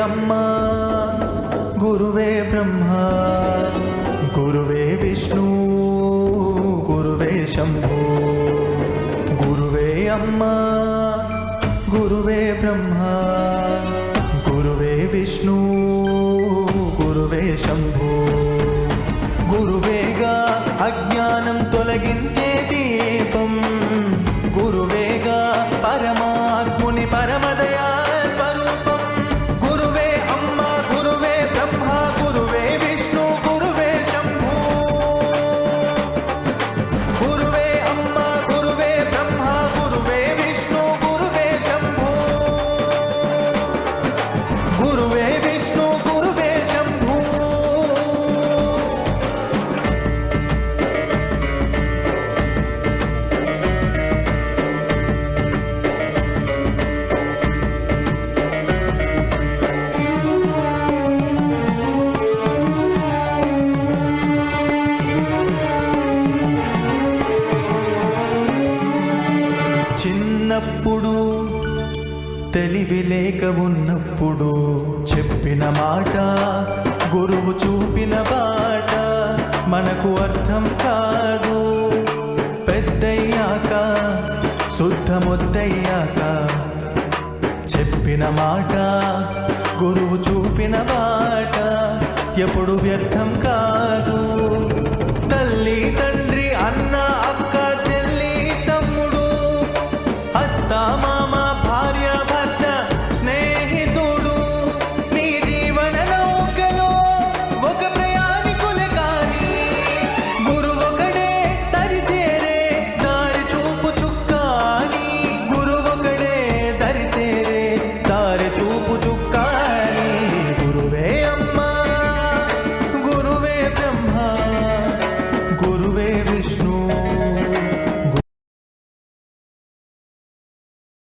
अम्मा गुरुवे ब्रह्मा गुरुवे विष्णु गुरुवे शंभो गुरुवे अम्मा गुरुवे ब्रह्मा गुरुवे विष्णु गुरुवे शंभो गुरुवेगा अज्ञानं तोलगिंचे दीपं गुरुवेगा परमात्मुनि परमदया చిన్నప్పుడు తెలివి లేక ఉన్నప్పుడు చెప్పిన మాట గురువు చూపిన బాట మనకు అర్థం కాదు పెద్దయ్యాక శుద్ధమొద్దయ్యాక చెప్పిన మాట గురువు చూపిన బాట ఎప్పుడు వ్యర్థం కాదు తల్లి తండ్రి అన్న అక్క చెల్లి తమ్ముడు అత్త